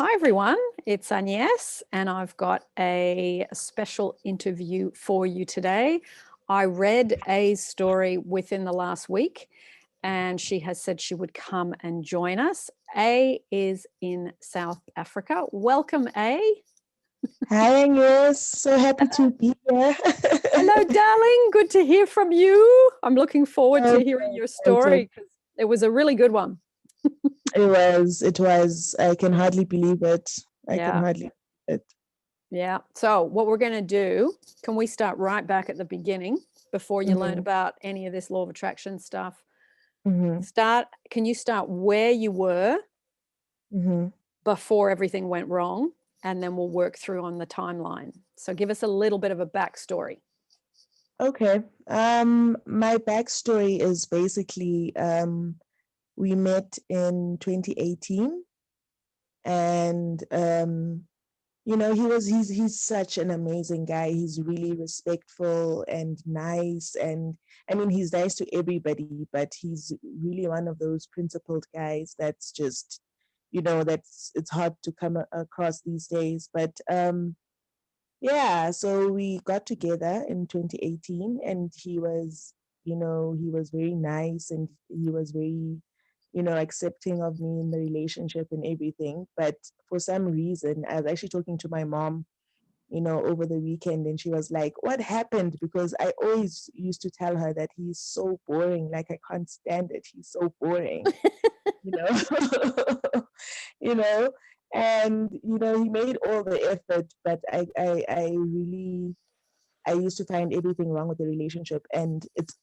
Hi everyone, it's Agnes and I've got a special interview for you today. I read A's story within the last week and she has said she would come and join us. A is in South Africa. Welcome, A. Hi, Agnes. So happy to be here. Hello, darling. Good to hear from you. I'm looking forward to hearing your Also, story because it was a really good one. it was. I can hardly believe it. I can Yeah. hardly believe it. Yeah. So what we're going to do, can we start right back at the beginning before you learn about any of this law of attraction stuff? Can you start where you were before everything went wrong? And then we'll work through on the timeline. So give us a little bit of a backstory. Okay. My backstory is basically we met in 2018 and he's such an amazing guy. He's really respectful and nice, and I mean he's nice to everybody, but he's really one of those principled guys that's just it's hard to come across these days. But so we got together in 2018 and he was very nice and he was very accepting of me in the relationship and everything. But for some reason, I was actually talking to my mom, over the weekend, and she was like, "What happened?" Because I always used to tell her that he's so boring, like I can't stand it. He's so boring, you know, you know, and he made all the effort, but I really I used to find everything wrong with the relationship, and it's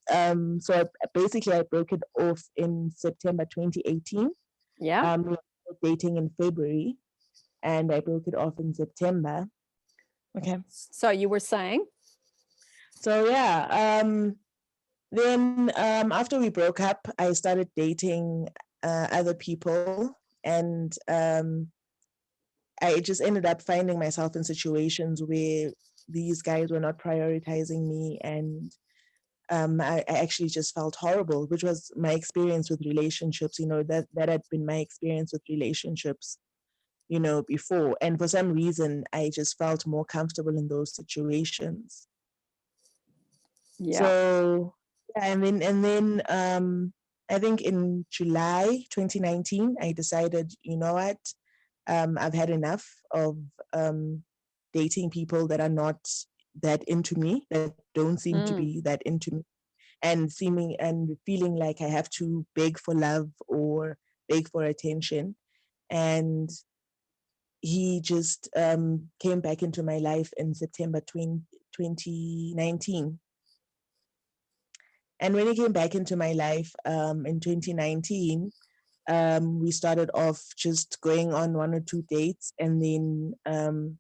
basically I broke it off in September 2018. Yeah. We were dating in February, and I broke it off in September. Okay. So you were saying? So then after we broke up, I started dating other people, and I just ended up finding myself in situations where these guys were not prioritizing me, and I actually just felt horrible, which was my experience with relationships. That had been my experience with relationships, before. And for some reason, I just felt more comfortable in those situations. Yeah. So, and then I think in July 2019, I decided, you know what, I've had enough of dating people that are not that into me, that don't seem to be that into me, and feeling like I have to beg for love or beg for attention. And he just came back into my life in September 2019. And when he came back into my life in 2019, we started off just going on one or two dates, and then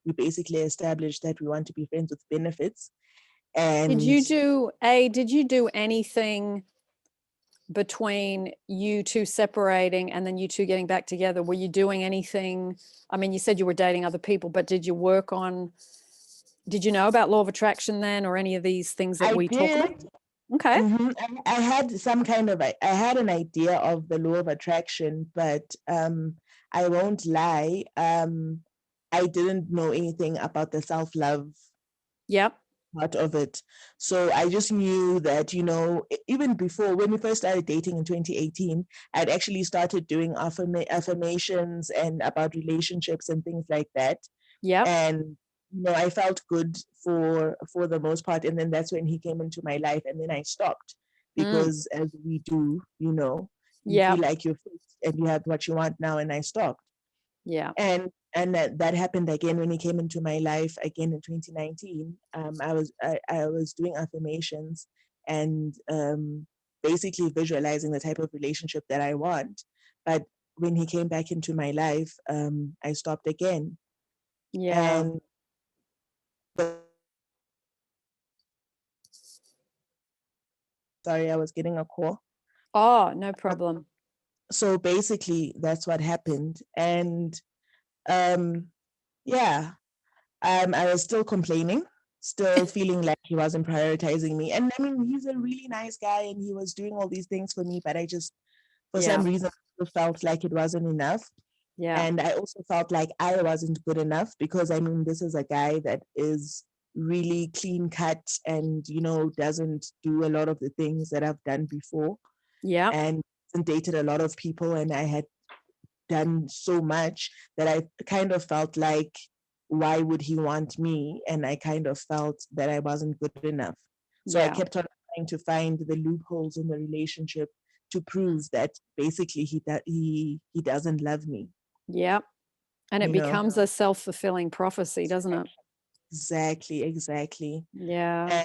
we basically established that we want to be friends with benefits. And did you do anything between you two separating and then you two getting back together? Were you doing anything? I mean, you said you were dating other people, but did you know about law of attraction then, or any of these things that we talk about? Okay. I had I had an idea of the law of attraction, but I won't lie, I didn't know anything about the self-love part of it. So I just knew that, even before, when we first started dating in 2018, I'd actually started doing affirmations and about relationships and things like that. And I felt good for the most part. And then that's when he came into my life, and then I stopped because as we do, you feel like you're fixed and you have what you want now, and I stopped. Yeah. And that happened again when he came into my life again in 2019. I was doing affirmations and basically visualizing the type of relationship that I want. But when he came back into my life, I stopped again. Yeah. And sorry, I was getting a call. Oh, no problem. So basically, that's what happened. And I was still complaining, still feeling like he wasn't prioritizing me. And I mean, he's a really nice guy and he was doing all these things for me, but I just, for some reason, felt like it wasn't enough. Yeah. And I also felt like I wasn't good enough because I mean, this is a guy that is really clean cut and, doesn't do a lot of the things that I've done before, Yeah. and dated a lot of people. And I had done so much that I kind of felt like, why would he want me? And I kind of felt that I wasn't good enough. So I Yeah. kept on trying to find the loopholes in the relationship to prove that basically he doesn't love me. Yeah. And it You know becomes a self-fulfilling prophecy, doesn't it? exactly. Yeah.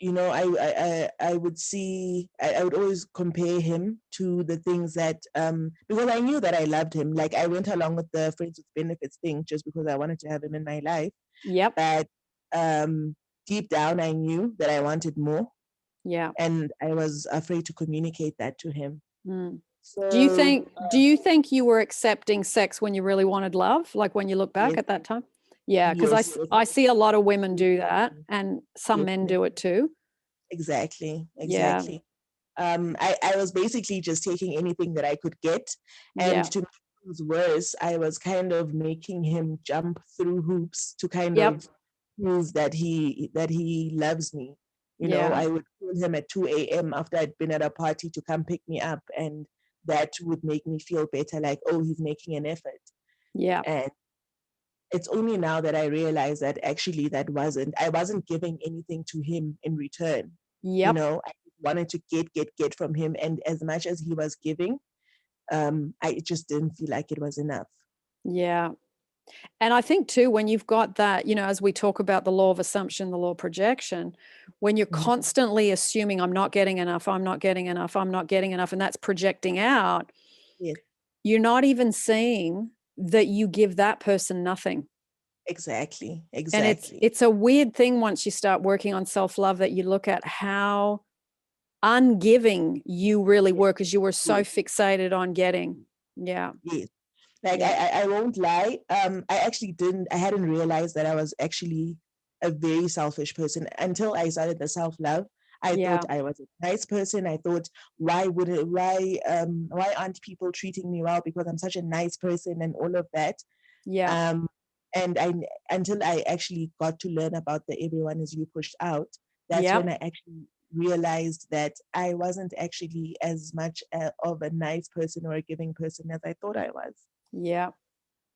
And I would see, I would always compare him to the things that because I knew that I loved him. Like I went along with the friends with benefits thing just because I wanted to have him in my life. Yep. But um deep down I knew that I wanted more, Yeah. and I was afraid to communicate that to him. Mm. So Do you think you were accepting sex when you really wanted love? Like when you look back yes, at that time? Yeah, because yes, yes, I see a lot of women do that and some yes, men do it too. exactly, Yeah. exactly. I was basically just taking anything that I could get. And Yeah. to make things worse, I was kind of making him jump through hoops to kind Yep. of prove that he loves me. Yeah. I would call him at 2 a.m. after I'd been at a party to come pick me up, and that would make me feel better, like, oh, he's making an effort. Yeah. And it's only now that I realize that actually I wasn't giving anything to him in return. Yep. I wanted to get from him. And as much as he was giving, I just didn't feel like it was enough. Yeah. And I think too, when you've got that, as we talk about the law of assumption, the law of projection, when you're Mhm. constantly assuming I'm not getting enough, I'm not getting enough, I'm not getting enough, and that's projecting out, Yes, you're not even seeing that you give that person nothing. exactly, And it's exactly. it's a weird thing once you start working on self-love that you look at how ungiving you really Yes, were because you were so yes, fixated on getting. Yeah. yes. Like Yeah. I won't lie. I hadn't realized that I was actually a very selfish person until I started the self-love. I thought Yeah. I was a nice person. I thought, why aren't people treating me well because I'm such a nice person and all of that. Yeah. Um, and I until I actually got to learn about the everyone is you pushed out, that's Yep. when I actually realized that I wasn't actually as much of a nice person or a giving person as I thought I was. Yeah.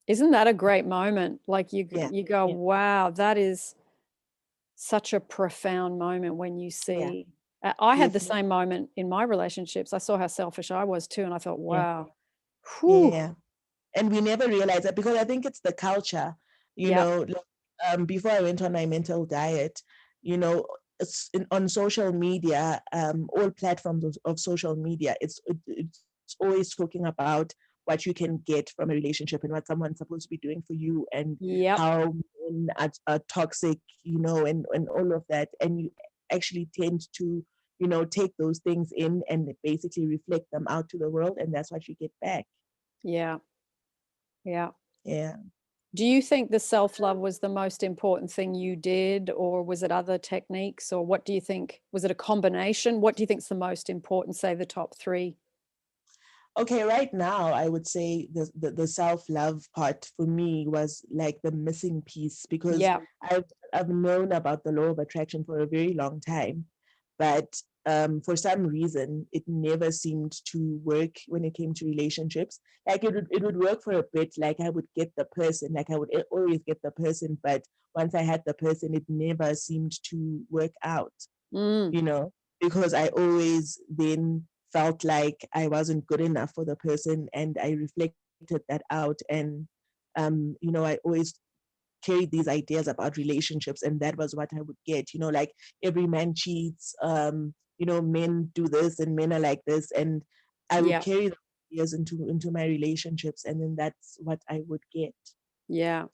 Isn't that a great moment? Like Yeah, you go, yeah, wow, that is such a profound moment when you yeah, see. I had the definitely. same moment in my relationships. I saw how selfish I was too, and I thought, Yeah, wow, whew, yeah. And we never realize that because I think it's the culture, yep, before I went on my mental diet, you know, on social media, all platforms of social media, it's always talking about what you can get from a relationship and what someone's supposed to be doing for you, and yep, how men are toxic, and all of that. And you actually tend to, take those things in and basically reflect them out to the world, and that's what you get back. yeah, yeah. Yeah. Do you think the self-love was the most important thing you did, or was it other techniques, or what do you think? Was it a combination? What do you think is the most important, say the top three? Okay, right now I would say the self-love part for me was like the missing piece, because Yeah, I've known about the law of attraction for a very long time, but for some reason it never seemed to work when it came to relationships. Like it would work for a bit, like I would get the person, like I would always get the person, but once I had the person, it never seemed to work out, mm, you know, because I always then felt like I wasn't good enough for the person, and I reflected that out. And, I always carried these ideas about relationships, and that was what I would get, like every man cheats, men do this and men are like this. And I would yeah, carry those ideas into my relationships, and then that's what I would get. yeah.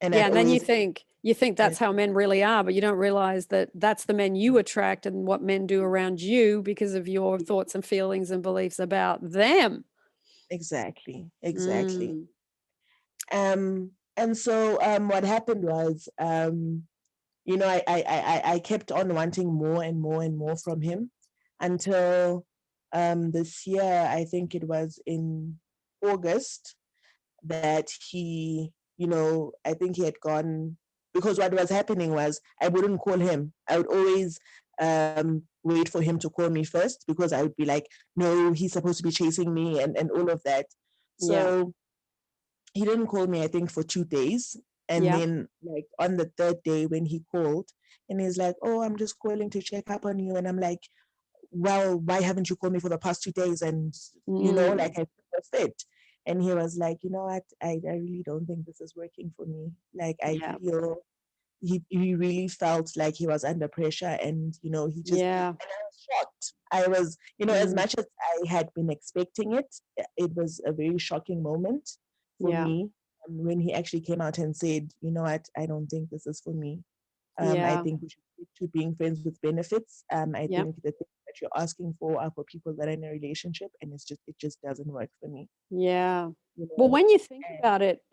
And Yeah, I'd and then always, you think yeah, that's how men really are, but you don't realize that that's the men you attract and what men do around you because of your thoughts and feelings and beliefs about them. exactly, exactly. Mm. And so what happened was, I kept on wanting more and more and more from him until this year, I think it was in August. that he, I think he had gone, because what was happening was I wouldn't call him. I would always wait for him to call me first, because I would be like, no, he's supposed to be chasing me, and all of that. Yeah. So he didn't call me, I think, for 2 days. And Yeah. then, like, on the third day, when he called, and he's like, oh, I'm just calling to check up on you. And I'm like, well, why haven't you called me for the past 2 days? And, like, Mm. I feel fit. And he was like, you know what? I really don't think this is working for me. Like, I Yeah. feel he really felt like he was under pressure, and he just, Yeah. and I was shocked. I was, as Mm. much as I had been expecting it, it was a very shocking moment for Yeah. me, when he actually came out and said, you know what, I don't think this is for me. I Yeah. think we should stick to being friends with benefits. I Yeah. think the things that you're asking for are for people that are in a relationship, and it just doesn't work for me. Yeah. You Well, know, when you think and about it,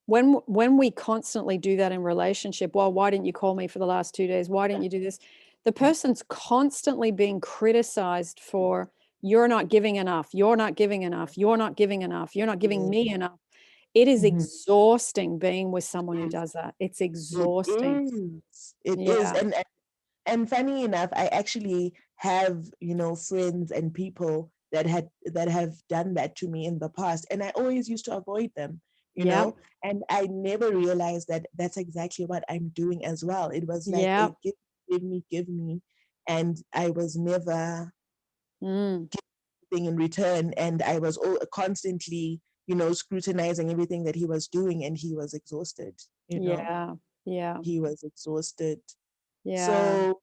when we constantly do that in relationship, well, why didn't you call me for the last 2 days? Why didn't you do this? The person's constantly being criticized for you're not giving enough, you're not giving enough, you're not giving enough, you're not giving yeah, me enough. It is mhm, exhausting being with someone who it does that. It's It exhausting. is. It is. Yeah. And funny enough, I actually have, friends and people that have done that to me in the past, and I always used to avoid them, Yeah. and I never realized that that's exactly what I'm doing as well. It was like Yeah. a give me, and I was never Mm. thing in return, and I was constantly, scrutinizing everything that he was doing, and he was exhausted. Yeah. Yeah. He was exhausted. Yeah. So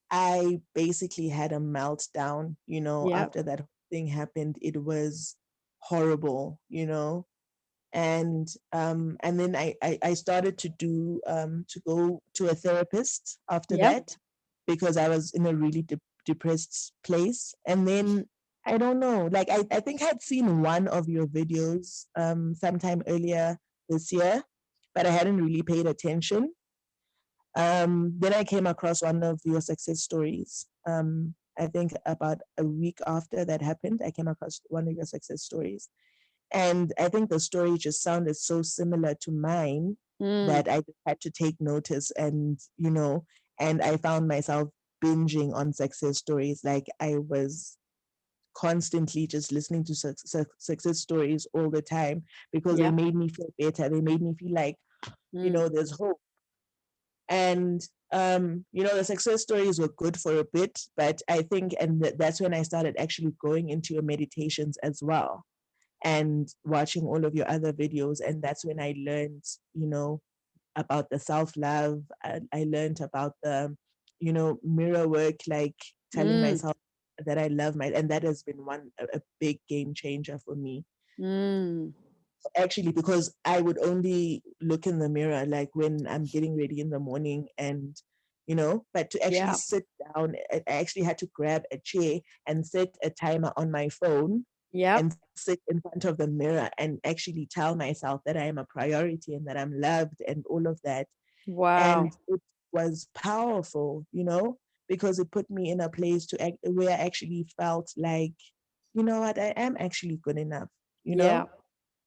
I basically had a meltdown, Yep. after that thing happened. It was horrible, and then I started to go to a therapist after Yep. that, because I was in a really depressed place. And then I don't know, like, I think I'd seen one of your videos sometime earlier this year, but I hadn't really paid attention. Then I came across one of your success stories. I think about a week after that happened, I came across one of your success stories. And I think the story just sounded so similar to mine Mm. that I just had to take notice, and I found myself binging on success stories. Like, I was constantly just listening to success stories all the time, because they Yep. made me feel better. They made me feel like, Mm. there's hope. And the success stories were good for a bit, but I think, and that's when I started actually going into your meditations as well, and watching all of your other videos. And that's when I learned, about the self-love. I learned about the, mirror work, like telling Mm. myself that I love and that has been a big game changer for me, Mm. actually, because I would only look in the mirror like when I'm getting ready in the morning, and but to actually Yeah. sit down, I actually had to grab a chair and set a timer on my phone Yep. and sit in front of the mirror and actually tell myself that I am a priority and that I'm loved and all of that. And Wow. it was powerful, because it put me in a place where I actually felt like, you know what, I am actually good enough, you Yeah. know?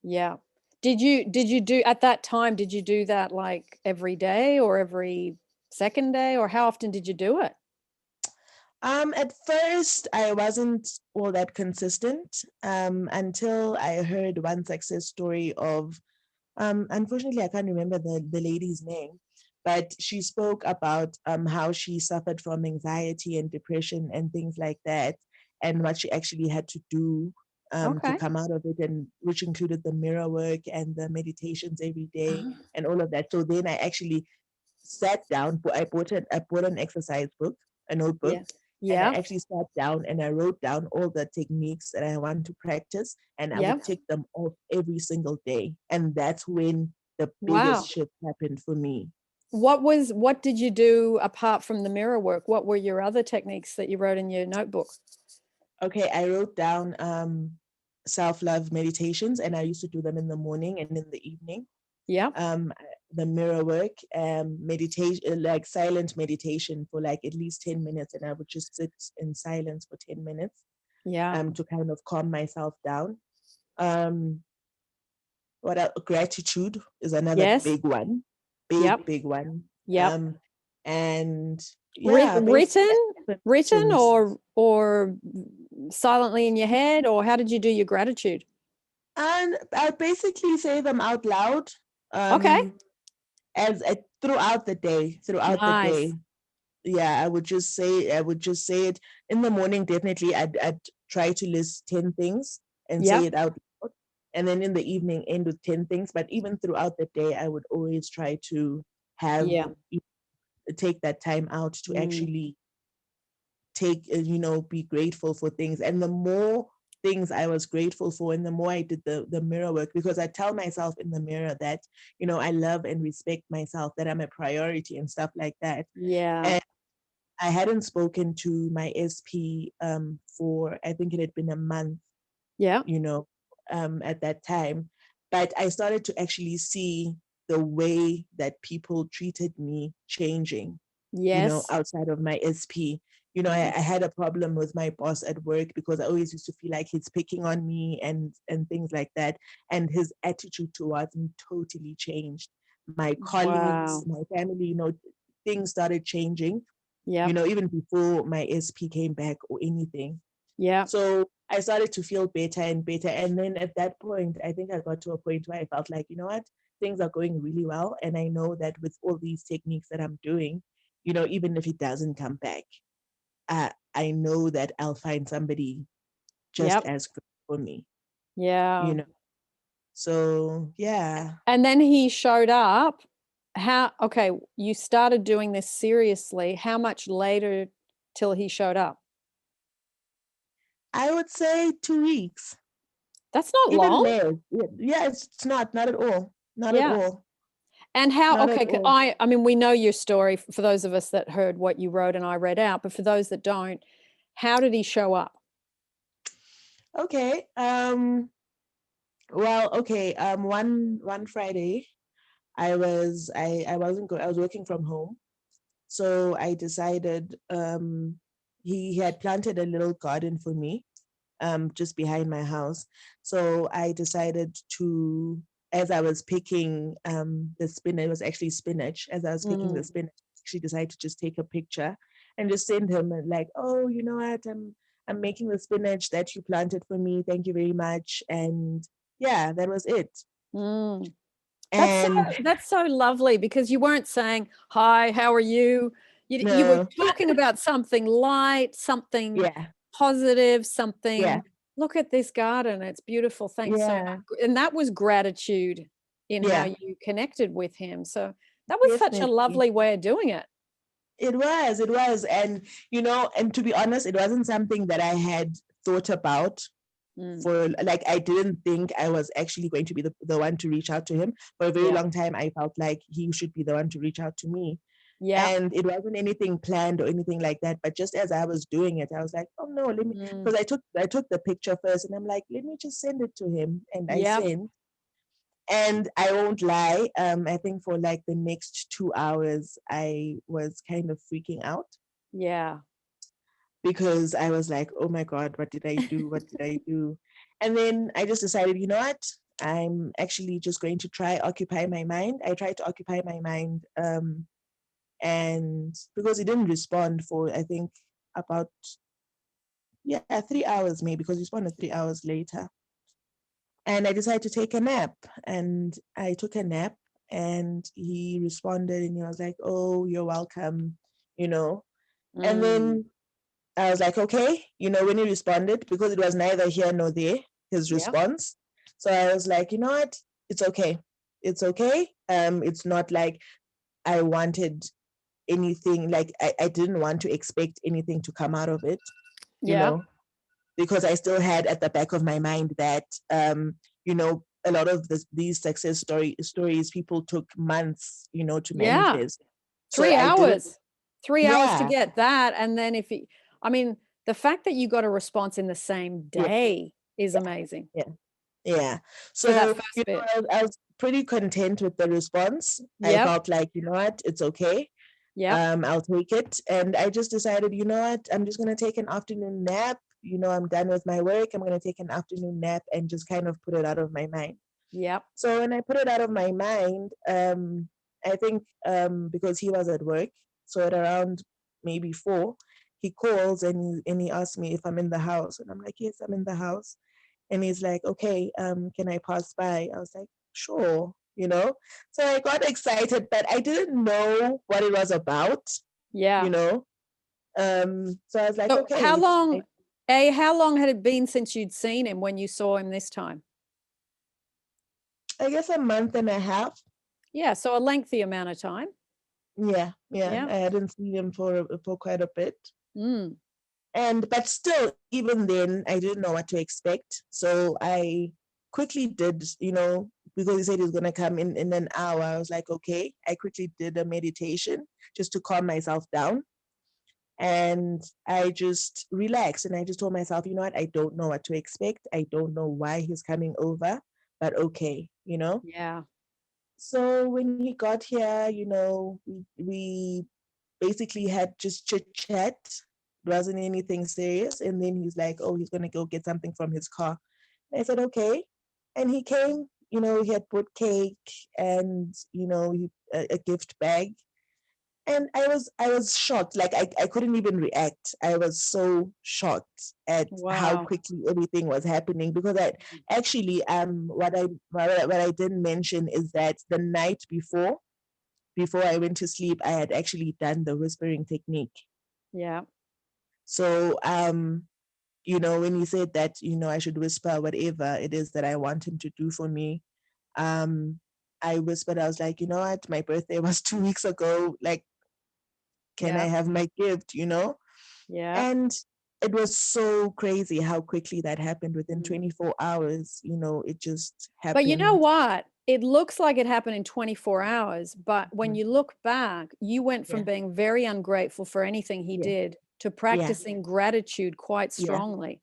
Yeah. Did you do at that time, did you do that like every day or every second day, or how often did you do it? At first, I wasn't all that consistent, until I heard one success story of, unfortunately, I can't remember the lady's name, but she spoke about how she suffered from anxiety and depression and things like that, and what she actually had to do to Okay. come out of it, and which included the mirror work and the meditations every day Ah. and all of that. So then I actually sat down, I bought an exercise book, a notebook, Yeah. and I Yeah. actually sat down and I wrote down all the techniques that I want to practice, and I Yeah. would tick them off every single day. And that's when the biggest Wow. shift happened for me. What did you do apart from the mirror work? What were your other techniques that you wrote in your notebook? Okay, I wrote down self-love meditations, and I used to do them in the morning and in the evening. Yeah. um the mirror work, meditation, like silent meditation for like at least 10 minutes, and I would just sit in silence for 10 minutes Yeah. to kind of calm myself down. um Gratitude is another Yes. big one, Yep. big one. Yep. And yeah, basically Written, written, affirmations. or silently in your head, or how did you do your gratitude? And I basically say them out loud, Okay. as throughout the day. Throughout the day, Nice. yeah, I would just say it in the morning. Definitely, I'd try to list 10 things and say Yep. it out loud, and then in the evening end with 10 things. But even throughout the day, I would always try to have Yeah. take that time out to Mm. actually be grateful for things. And the more things I was grateful for, and the more I did the mirror work, because I tell myself in the mirror that, I love and respect myself, that I'm a priority and stuff like that. Yeah. And I hadn't spoken to my SP for, I think it had been a month, Yeah. at that time. But I started to actually see the way that people treated me changing, Yes. outside of my SP. I Yes. had a problem with my boss at work because I always used to feel like he's picking on me and things like that. And his attitude towards me totally changed. My colleagues, Wow. my family, things started changing, Yep. even before my SP came back or anything. Yep. So I started to feel better and better. And then at that point, I think I got to a point where I felt like, you know what, things are going really well. And I know that with all these techniques that I'm doing, even if it doesn't come back, I know that I'll find somebody just Yep. as good for me, you Yeah. know. So yeah, And then he showed up. Okay, you started doing this seriously. How much later till he showed up? I would say 2 weeks, That's not even long. less. Yeah, it's not at all. Not at Yeah. all. And how, Not at okay, all. I mean, we know your story for those of us that heard what you wrote and I read out, but for those that don't, how did he show up? Okay. Well, okay. One Friday, I was working from home. So I decided, he had planted a little garden for me, just behind my house. So I decided to, as I was picking the spinach, it was actually spinach. As I was picking the Mm. spinach, I actually decided to just take a picture and just send him like, oh, you know what, I'm making the spinach that you planted for me. Thank you very much. And yeah, that was it. Mm. That's so And that's so lovely because you weren't saying, "Hi, how are you?" You were no, talking about something light, something yeah, positive, yeah, something, "Look at this garden, it's beautiful, thanks so yeah, much." And that was gratitude in how yeah, you connected with him. So that was such a definitely. lovely way of doing it. It was. And, and to be honest, it wasn't something that I had thought about Mm. for, like, I didn't think I was actually going to be the one to reach out to him. For a very Yeah. long time, I felt like he should be the one to reach out to me. Yeah. And it wasn't anything planned or anything like that. But just as I was doing it, I was like, oh no, let me, Mm. because I took the picture first and I'm like, let me just send it to him. And I Yep. sent. And I won't lie, I think for like the next 2 hours, I was kind of freaking out Yeah. because I was like, oh my God, what did I do? What did I do? And then I just decided, you know what? I'm actually just going to try occupy my mind. I tried to occupy my mind. And because he didn't respond for, I think, about, yeah, 3 hours maybe, because he responded 3 hours later. And I decided to take a nap. And I took a nap and he responded and he was like, oh, you're welcome, you know. And Mm. then I was like, okay, when he responded, because it was neither here nor there, his Yep. response. So I was like, you know what? It's okay. It's okay. It's not like I wanted anything, like I didn't want to expect anything to come out of it, you Yeah. know, because I still had at the back of my mind that, a lot of these success stories, people took months, to Yeah. manifest. So 3 I didn't, hours. 3 hours to yeah, get that, and then if he I mean, the fact that you got a response in the same yeah, day is yeah, amazing yeah. Yeah. for that So, first bit. I was pretty content with the response. I Yep, felt like, you know what, it's okay. yep, I'll take it. And I just decided, you know what, I'm just gonna take an afternoon nap. I'm done with my work. I'm gonna take an afternoon nap and just kind of put it out of my mind. Yep. So when I put it out of my mind, I think because he was at work, so at around maybe 4, he calls and he asks me if I'm in the house, and I'm like, yes, I'm in the house, and he's like, okay, can I pass by? I was like, sure, you know. So I got excited, but I didn't know what it was about, you Yeah. know. So I was like, So okay, how long had it been since you'd seen him when you saw him this time? I guess a month and a half. Yeah, so a lengthy amount of time. Yeah, yeah. Yeah. I hadn't seen him for quite a bit. Mm. And but still, even then, I didn't know what to expect. So I quickly did, because he said he was gonna come in an hour. I was like, okay. I quickly did a meditation just to calm myself down. And I just relaxed and I just told myself, you know what, I don't know what to expect. I don't know why he's coming over, but okay. Yeah. So when he got here, we basically had just chit chat. It wasn't anything serious. And then he's like, oh, he's going to go get something from his car. And I said, okay. And he came, he had put cake and, a gift bag. And I was shocked. Like I couldn't even react. I was so shocked at how Wow. quickly everything was happening because I actually what I didn't mention is that the night before I went to sleep, I had actually done the whispering technique. Yeah. So, when he said that, I should whisper whatever it is that I want him to do for me, um, I whispered, I was like, you know what, my birthday was 2 weeks ago. Like, can I Yeah. have my gift, Yeah. And it was so crazy how quickly that happened within Mm. 24 hours. It just But you know happened. what? It looks like it happened in 24 hours, but when Mhm. you look back, you went from Yeah, being very ungrateful for anything he yeah, did to yeah, practicing gratitude quite yeah, strongly.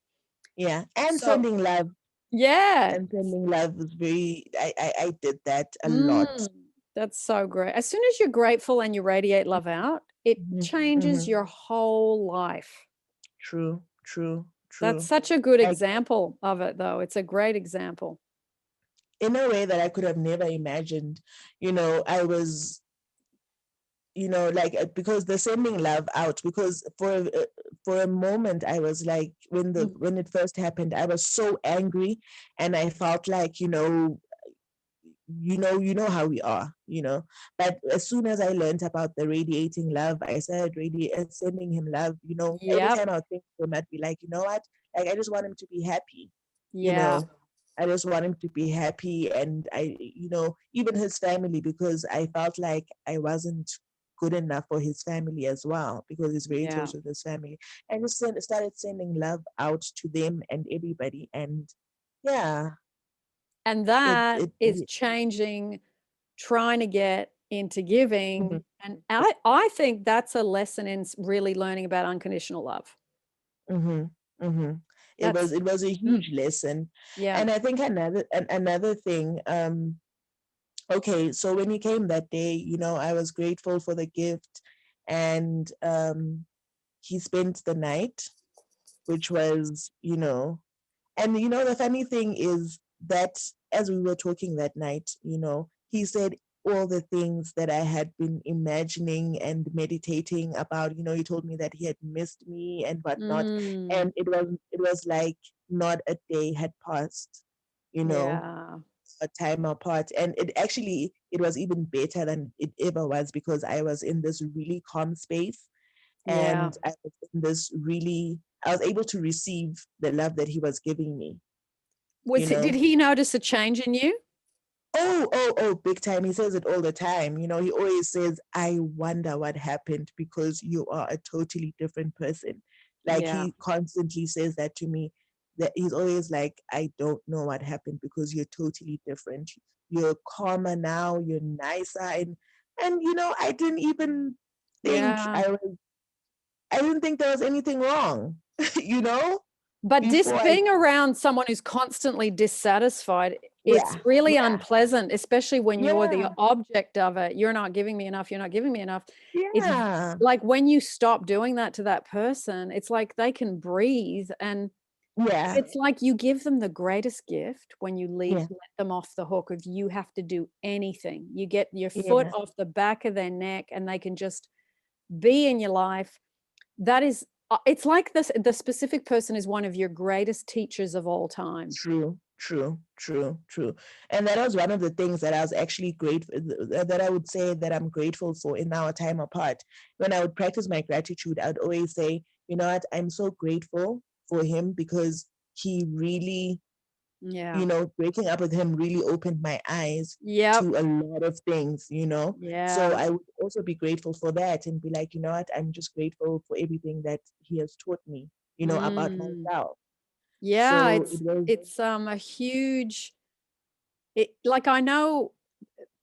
yeah. And So, sending love. yeah. And sending love was very, I did that a lot. Mm, that's so great. As soon as you're grateful and you radiate love out, it Hmm. changes Hmm. your whole life. True, true, That's true. such a good Like example of it, though. It's a great example. in a way that I could have never imagined. I was, like because the sending love out. Because for a moment, I was like, Mm. when it first happened, I was so angry, and I felt like, how we are. But as soon as I learned about the radiating love, I started sending him love. Every Yep. time I would think of him, I'd be like, you know what, like I just want him to be happy. you Yeah. know I just want him to be happy, and even his family, because I felt like I wasn't good enough for his family as well, because he's very Yeah. close with his family. I just started sending love out to them and everybody, and yeah, And it that it is changing, trying to get into giving. mhm, And I think that's a lesson in really learning about unconditional love. mhm, mhm. It was That's, it was a mm, huge lesson. yeah. And I think another thing, okay, so when he came that day, I was grateful for the gift, and he spent the night, which was, and the funny thing is that as we were talking that night, he said all the things that I had been imagining and meditating about. He told me that he had missed me and whatnot. Mm, And it was like not a day had passed, you know, yeah. a time apart. And it was even better than it ever was, because I was in this really calm space, Yeah. and I was able to receive the love that he was giving me, you Did know. he notice a change in you? Oh, big time. He says it all the time. He always says, I wonder what happened, because you are a totally different person. Like, Yeah. he constantly says that to me, that he's always like, I don't know what happened, because you're totally different. You're calmer now, you're nicer. And I didn't even think Yeah. I didn't think there was anything wrong, you know, But before I, being around someone who's constantly dissatisfied, it's yeah, really yeah, unpleasant, especially when you're the yeah, object of it. You're not giving me enough. You're not giving me enough. It's yeah, like when you stop doing that to that person, it's like they can breathe. And Yeah. It's like you give them the greatest gift when you Yeah. let them off the hook of you have to do anything. You get your foot Yeah. off the back of their neck and they can just be in your life. That is it's like this the specific person is one of your greatest teachers of all time. True, true, true, true. And that was one of the things that I was actually grateful, that I would say that I'm grateful for in our time apart. When I would practice my gratitude, I'd always say, you know what, I'm so grateful for him because he really, Yeah. breaking up with him really opened my eyes Yep. to a lot of things, So Yeah. I would also be grateful for that and be like, you know what, I'm just grateful for everything that he has taught me, about Mm. myself. Yeah, So it was, a huge like I know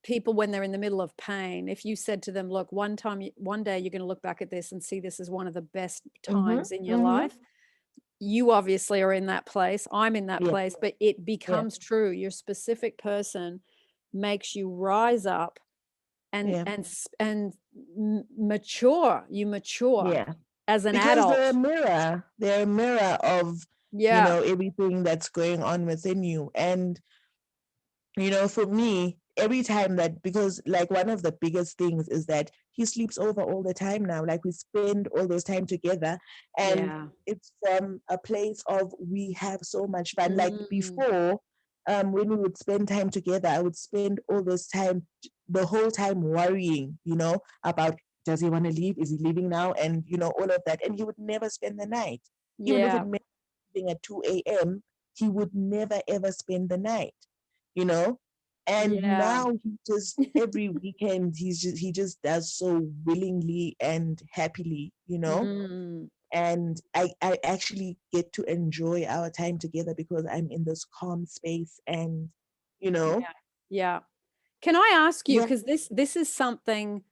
people when they're in the middle of pain, if you said to them, "Look, one day you're gonna look back at this and see this as one of the best mm-hmm, times in your mm-hmm. life." You obviously are in that place, I'm in that Yeah, place, but it yeah, becomes true. Your specific person makes you rise up yeah, and mature. You mature yeah. as an Because they're a adult. mirror. They're a mirror of, Yeah, everything that's going on within you. And for me, every time that, because like one of the biggest things is that he sleeps over all the time now. Like we spend all this time together, and yeah. it's from a place of we have so much fun. Like Mm, before, when we would spend time together, I would spend all this time, the whole time worrying, about does he want to leave? Is he leaving now? And all of that. And he would never spend the night. Even if it yeah, meant leaving at 2 a.m., he would never ever spend the night you know and yeah. now he just every weekend he just does so willingly and happily Mm, and I actually get to enjoy our time together because I'm in this calm space and you know yeah, yeah. Can I ask you, yeah. because this is something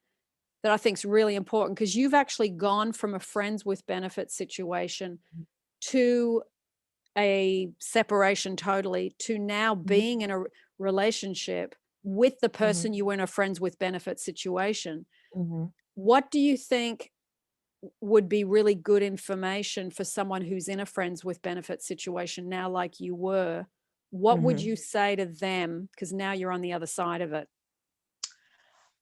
that I think is really important, because you've actually gone from a friends with benefits situation to a separation totally to now Mm-hmm, being in a relationship with the mm-hmm, person you were in a friends with benefits situation. mm-hmm, What do you think would be really good information for someone who's in a friends with benefits situation now, like you were? What would mm-hmm. you say to them? Because now you're on the other side of it.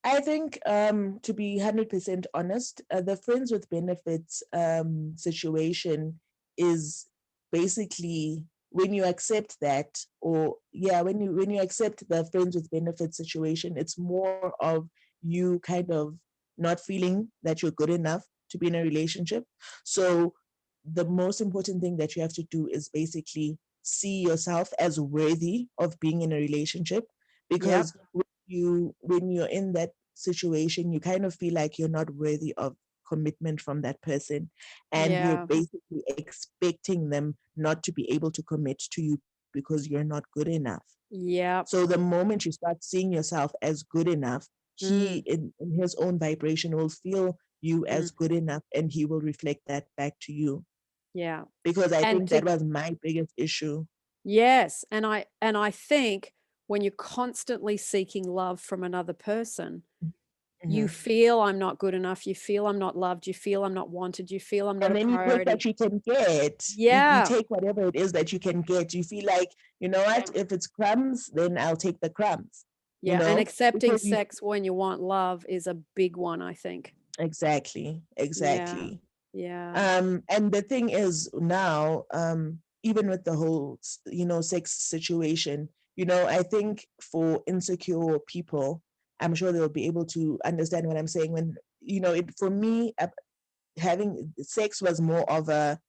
I think, to be 100% honest, the friends with benefits situation is basically when you accept that, or yeah, when you accept the friends with benefits situation, it's more of you kind of not feeling that you're good enough to be in a relationship. So the most important thing that you have to do is basically see yourself as worthy of being in a relationship, Yep. because when you're in that situation, you kind of feel like you're not worthy of commitment from that person, and you're Yeah. basically expecting them not to be able to commit to you because you're not good enough. Yep. So the moment you start seeing yourself as good enough, he Mm, in his own vibration will feel you mm, as good enough, and he will reflect that back to you, yeah. because I And think to that was my biggest issue. Yes, and I think when you're constantly seeking love from another person, you Mhm. feel I'm not good enough, you feel I'm not loved, you feel I'm not wanted, you feel I'm not And a then you take priority. what you can get. You Yeah, take whatever it is that you can get. You feel like, you know yeah, what, if it's crumbs, then I'll take the crumbs, yeah, and accepting because you sex when you want love is a big one, I think. exactly, Yeah, exactly. yeah, And the thing is now, even with the whole, sex situation, I think for insecure people, I'm sure they'll be able to understand what I'm saying when, it for me, having sex was more of a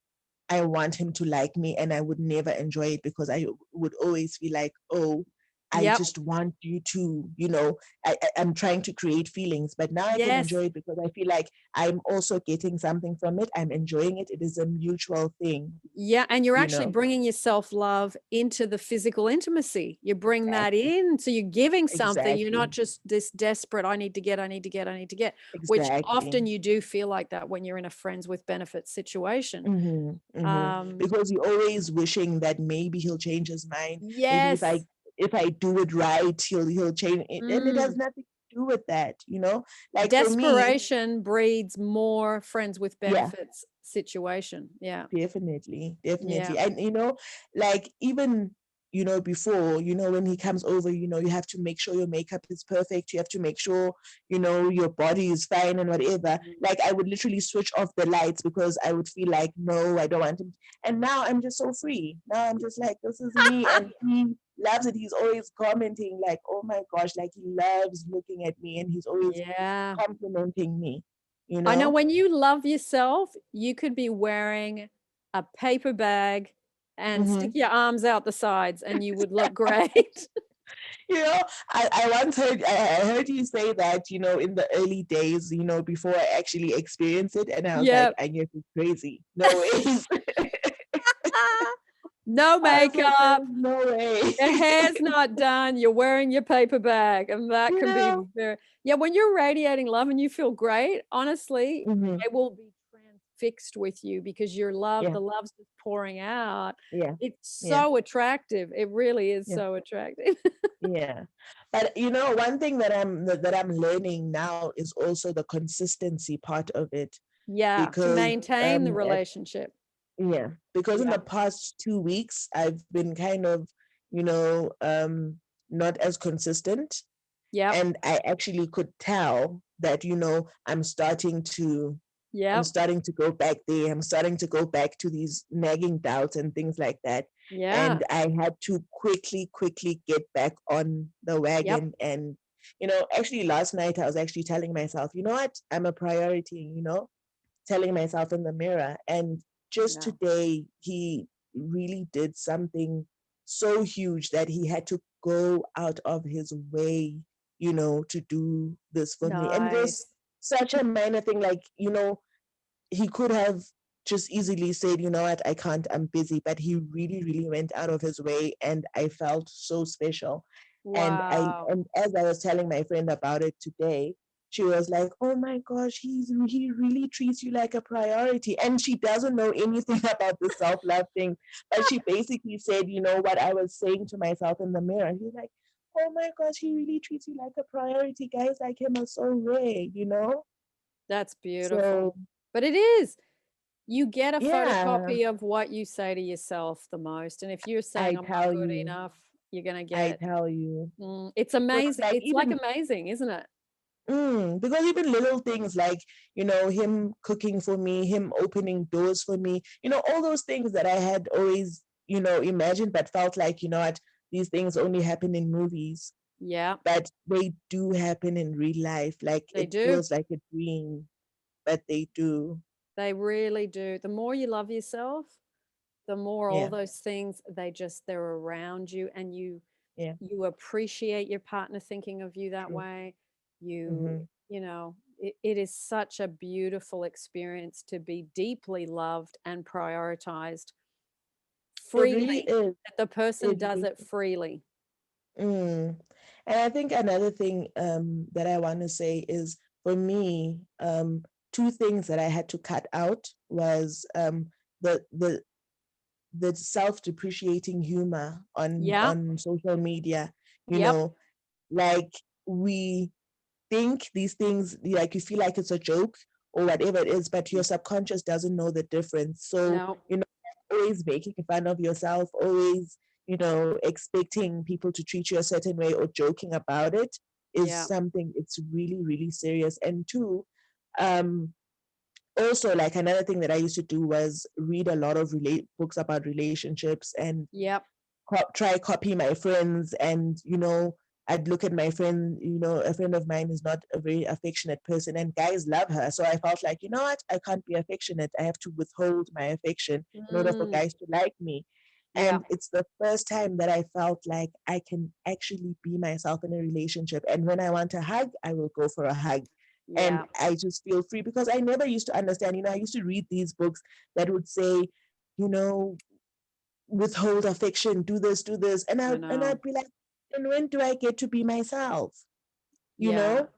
I want him to like me, and I would never enjoy it because I would always be like, oh, I yep, just want you to, I'm trying to create feelings, but now I can yes. enjoy it because I feel like I'm also getting something from it. I'm enjoying it. It is a mutual thing, Yeah, and you're you actually know. bringing your self-love into the physical intimacy. You bring that Exactly. in, so you're giving something. You're not Exactly. just this desperate, I need to get, I need to get, I need to get, which Exactly. often you do feel like that when you're in a friends with benefits situation. Um, Because you're always wishing that maybe he'll change his mind. Maybe if I yes. if I do it right, he'll change it. And it has Mm, nothing to do with that, like for me. Desperation breeds more friends with Yeah. benefits situation. Yeah. Definitely, Yeah. definitely. And like even before, when he comes over, you have to make sure your makeup is perfect. You have to make sure, your body is fine and whatever. Like I would literally switch off the lights because I would feel like, no, I don't want him. And now I'm just so free. Now I'm just like, this is me, and he loves it. He's always commenting like, oh my gosh, like he loves looking at me, and he's always Yeah. complimenting me, you I know know. when you love yourself, you could be wearing a paper bag and Mm-hmm. stick your arms out the sides and you would look great. you know, I once heard I heard you say that, in the early days, before I actually experienced it, and I was like, Yep. I guess it's crazy. No ways. No I was like, makeup. there's no way. Your hair's not done. You're wearing your paper bag, and that you can be know? very yeah, when you're radiating love and you feel great, honestly, Hmm. they will be transfixed with you because Yeah, the love's just pouring out. yeah, It's yeah, so attractive. It really is yeah, so attractive. yeah. But one thing that I'm learning now is also the consistency part of it, Yeah, to because maintain the relationship. yeah, because in Yeah. the past 2 weeks I've been kind of, not as consistent. Yep. And I actually could tell that, I'm Yep. starting to go back there. I'm starting to go back to these nagging doubts and things like that. Yeah. And I had to quickly get back on the Yep. wagon. And, actually last night I was actually telling myself, you know what, I'm a priority, telling myself in the mirror. And just Yeah. today, he really did something so huge that he had to go out of his way, to do this for me. And it was Nice. such a minor thing, like, he could have just easily said, you know what, I can't, I'm busy. But he really, really went out of his way, and I felt so special. Wow. And as I was telling my friend about it today, she was like, oh my gosh, he really treats you like a priority. And she doesn't know anything about the self-love thing. But she basically said, what I was saying to myself in the mirror. He's like, oh my gosh, he really treats you like a priority. Guys like him are so rare. That's beautiful. So But it is. You get a yeah, photocopy of what you say to yourself the most, and if you're saying, I "I'm not tell good you, enough," you're gonna I get tell you. it's So amazing. like It's like even amazing, isn't it? because even little things like, him cooking for me, him opening doors for me, all those things that I had always, imagined, but felt like, what, these things only happen in movies. Yeah, But they do happen in real life. Like they it do. feels like a dream, but they do. They really do. The more you love yourself, the more all Yeah. those things they're around you, and Yeah. you appreciate your partner thinking of you that True. way. You Mm-hmm. you know, it is such a beautiful experience to be deeply loved and prioritized It really freely, is. that the person It does really it freely. Mm. And I think another thing that I want to say is, for me, two things that I had to cut out was the the the self-depreciating humor on Yeah. social media. You Yep. know, like we think these things, like you feel like it's a joke or whatever it is, but your subconscious doesn't know the difference. So, No. always making fun of yourself, always, expecting people to treat you a certain way or joking about it is Yeah. something, it's really, really serious. And two, um, also like another thing that I used to do was read a lot of books about relationships, and Yep. try copy my friends. And I'd look at my friend, a friend of mine is not a very affectionate person, and guys love her. So I felt like, you know what, I can't be affectionate, I have to withhold my affection in order for Mm. guys to like me. Yeah. And it's the first time that I felt like I can actually be myself in a relationship, and when I want a hug, I will go for a hug. And Yeah. I just feel free, because I never used to understand. I used to read these books that would say, you know withhold affection, do this, and I I'd know. be like, and when do I get to be myself? You Yeah. know,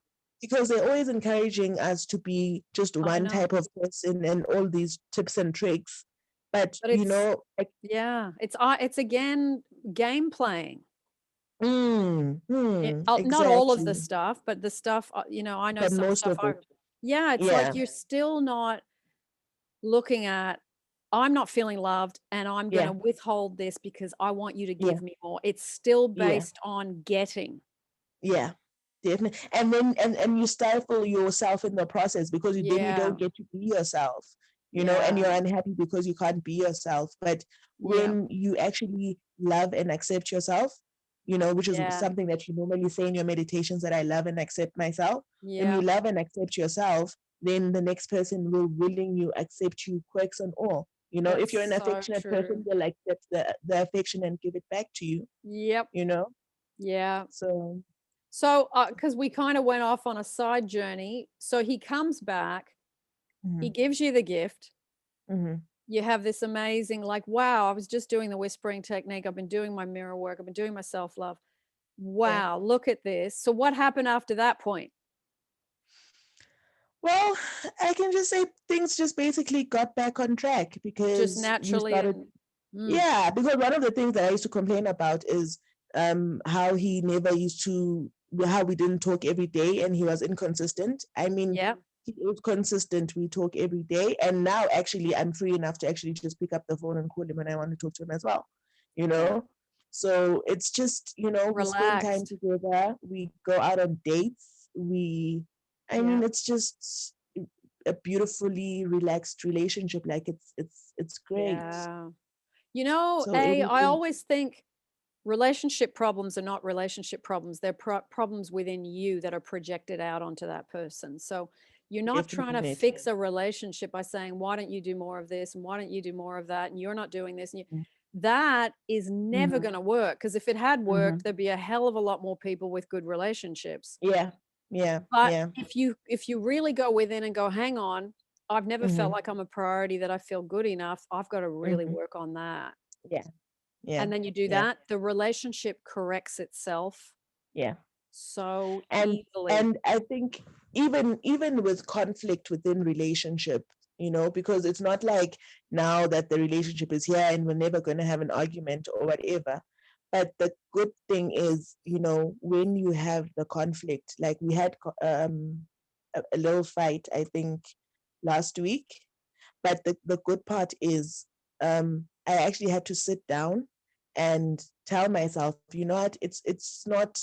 because they're always encouraging us to be just I one know. type of person and all these tips and tricks. But But it's yeah, it's again game playing. Not all of the Exactly. stuff, but the stuff, I know But some most stuff of it. yeah, it's like Yeah. you're still not looking at, I'm not feeling loved and I'm going to Yeah. withhold this because I want you to Yeah. give me more. It's still Yeah. based on getting. Yeah. Definitely. And then and you stifle yourself in the process because then you Yeah. don't get to be yourself, and Yeah. you're unhappy because you can't be yourself. But Yeah. when you actually love and accept yourself, which is Yeah. something that you normally say in your meditations, that I love and accept myself. When you Yeah. love and accept yourself, then the next person will willingly accept you, quirks and all. If That's you're an so affectionate person, true. they'll accept the affection and give it back to you, Yep. you know? Yeah. So, So, because we kind of went off on a side journey. So he comes back, he mhm, gives you the gift. mhm, You have this amazing, like, wow, I was just doing the whispering technique. I've been doing my mirror work. I've been doing my self love. yeah. Wow, look at this. So, what happened after that point? Well, I can just say things just basically got back on track Just because we naturally started. and mm, Yeah, because one of the things that I used to complain about is how he never used to, how we didn't talk every day and he was inconsistent. I mean, yeah, he is consistent. We talk every day. And now actually I'm free enough to actually just pick up the phone and call him when I want to talk to him as well, you yeah, know? So it's just, we spend time relaxed. together, we go out on dates, I mean, Yeah, it's just a beautifully relaxed relationship. Like it's great. yeah. So I everything, always think relationship problems are not relationship problems. They're problems within you that are projected out onto that person. So you're not trying to definitely. fix a relationship by saying, why don't you do more of this? And why don't you do more of that? And you're not doing this. That is never Mm-hmm. going to work, because if it had Mm-hmm. worked, there'd be a hell of a lot more people with good relationships. Yeah. Yeah. But Yeah. if you really go within and go, hang on, I've never felt Mm-hmm. like I'm a priority, that I feel good enough. I've got to really Mm-hmm. work on that. Yeah. Yeah. And then you do Yeah. that, the relationship corrects itself Yeah. so and easily. and I think even with conflict within relationship, because it's not like now that the relationship is here and we're never going to have an argument or whatever. But the good thing is, when you have the conflict, like we had a little fight, I think, last week. But the good part is, I actually had to sit down and tell myself, you know what, it's not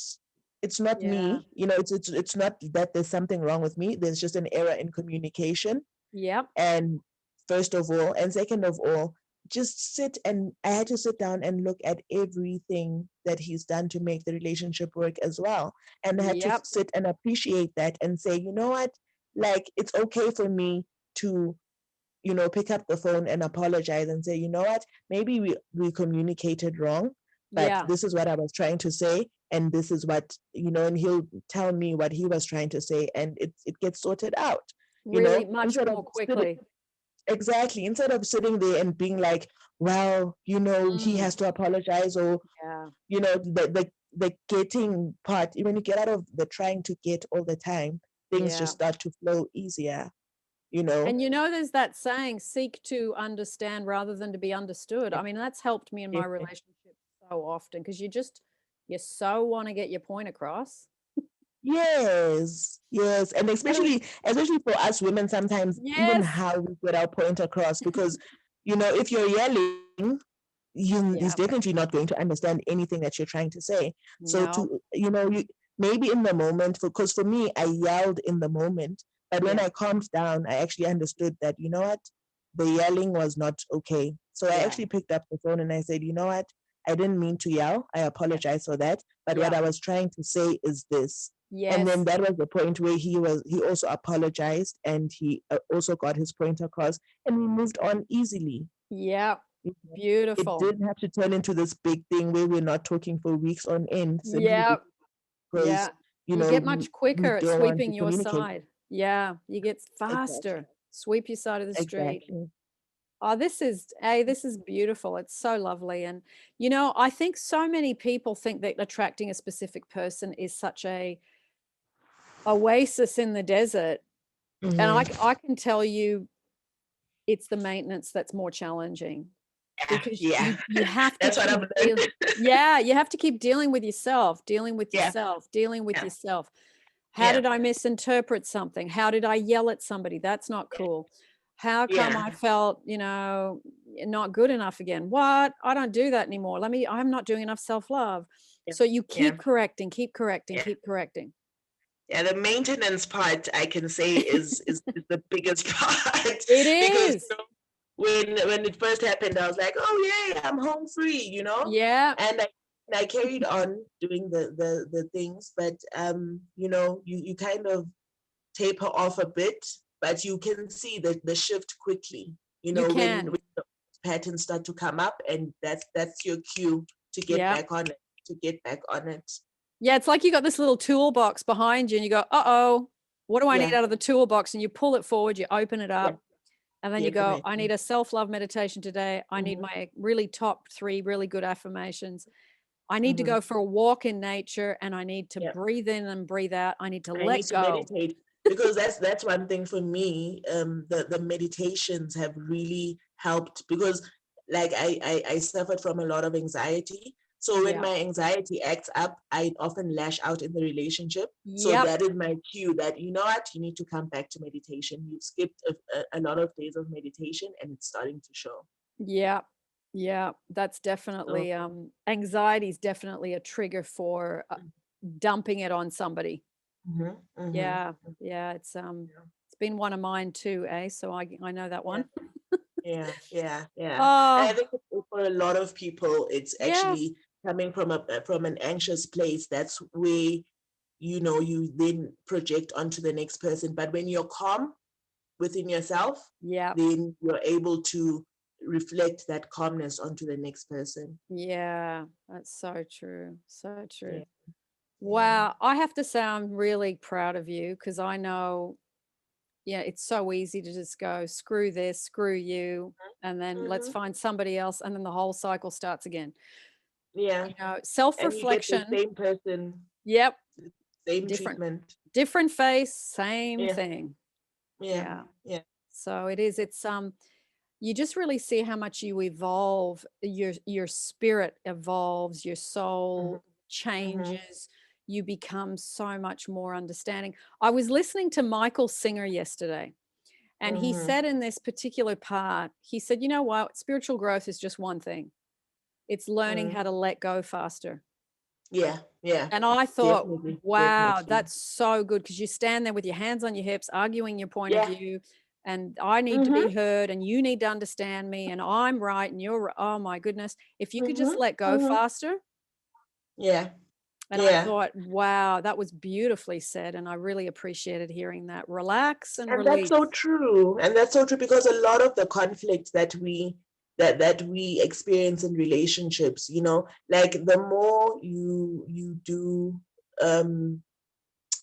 Yeah. me, it's not that there's something wrong with me. There's just an error in communication. Yep. And first of all, and second of all, just sit, and I had to sit down and look at everything that he's done to make the relationship work as well. And I had to Yep. sit and appreciate that and say, you know what, like, it's okay for me to, pick up the phone and apologize and say, you know what, maybe we communicated wrong, but Yeah. this is what I was trying to say, and this is what, and he'll tell me what he was trying to say, and it gets sorted out, Really much instead of more sitting, quickly. exactly, instead of sitting there and being like, well, he Mm. has to apologize, or, Yeah. the getting part, when you get out of the trying to get all the time, things just Yeah. start to flow easier, you know. And there's that saying, seek to understand rather than to be understood. Yeah, I mean, that's helped me in my definitely. relationship so often, because you so want to get your point across. Yes, yes, and And we, especially for us women, sometimes even yes. how we get our point across, because if you're yelling, he's Yeah. definitely not going to understand anything that you're trying to say. So No. to maybe in the moment, because for me, I yelled in the moment, but when Yeah. I calmed down, I actually understood that, you know what, the yelling was not okay. So I Yeah. actually picked up the phone and I said, you know what, I didn't mean to yell. I Yeah. apologize for that. But what Yeah. I was trying to say is this. And then Yes. that was the point where he also apologized, and he also got his point across, and we moved on easily. Yeah. You know, it Beautiful. didn't have to turn into this big thing where we're not talking for weeks on end simply Yeah. because Yeah. You get much we quicker at don't want to sweeping your communicate. side. Yeah. You get Exactly. faster. Sweep your side of the street. Exactly. Oh, this is beautiful. It's so lovely. And, I think so many people think that attracting a specific person is such a oasis in the desert. And I Mm-hmm. can tell you it's the maintenance that's more challenging. because Yeah. you have to That's what keep I've learned. yeah, you have to keep dealing with yourself, dealing with Yeah. yourself, dealing with Yeah. yourself. How Yeah. did I misinterpret something? How did I yell at somebody? That's not cool. How come Yeah. I felt, not good enough again? What? I don't do that anymore. I'm not doing enough self-love. Yeah. So you Yeah. keep correcting, keep correcting, Yeah. keep correcting. Yeah, the maintenance part I can say is the biggest part It because is. when it first happened, I was like, oh yay, I'm home free, Yeah. and I carried on doing the things, but you kind of taper off a bit, but you can see the shift quickly, You when can. the patterns start to come up, and that's your cue to get Yeah. back on it, Yeah, it's like you got this little toolbox behind you and you go, uh-oh, what do I need Yeah, out of the toolbox? And you pull it forward, you open it yeah, up, and then you go, I definitely. need a self-love meditation today. I need Hmm. my really top 3 really good affirmations. I need to Hmm. go for a walk in nature and I need to Yeah. breathe in and breathe out. I need to I need let to go. meditate because that's one thing for me. The meditations have really helped because, like, I suffered from a lot of anxiety. So when Yeah. my anxiety acts up, I often lash out in the relationship. So Yep. that is my cue that, you know what, you need to come back to meditation. You've skipped a lot of days of meditation, and it's starting to show. Yeah. Yeah. That's So, definitely anxiety is definitely a trigger for dumping it on somebody. mm-hmm, mm-hmm, Yeah. Yeah. It's been one of mine too, eh? So I know that yeah. one. Yeah, yeah, yeah. And I Oh, think for a lot of people, it's yeah. actually coming from an anxious place. That's where, you then project onto the next person. But when you're calm within yourself, Yeah. then you're able to reflect that calmness onto the next person. Yeah. That's so true. So Yeah, true. yeah. Wow. I have to say I'm really proud of you because I know, yeah, it's so easy to just go, screw this, screw you, and then let's Mm-hmm. find somebody else. And then the whole cycle starts again. Yeah. Self And you get the reflection. same person, Yep. same Different, treatment. different face, same Yeah, thing. yeah, Yeah. yeah. So it is, you just really see how much you evolve, your spirit evolves, your Mm-hmm, soul mm-hmm, changes, you become so much more understanding. I was listening to Michael Singer yesterday, and he mm-hmm. said in this particular part, he said, you know what, spiritual growth is just one thing. It's learning Mm. how to let go faster. Yeah, yeah. And I thought, Definitely, wow, definitely. that's so good because you stand there with your hands on your hips, arguing your point of Yeah. view. And I need to Mhm. be heard, and you need to understand me, and I'm right, and you're, oh my goodness. If you could just Mhm. let go Mhm. faster. Yeah. And I Yeah. thought, wow, that was beautifully said. And I really appreciated hearing that. Relax and And that's release. so true. And that's so true because a lot of the conflict that we experience in relationships, like the more you do um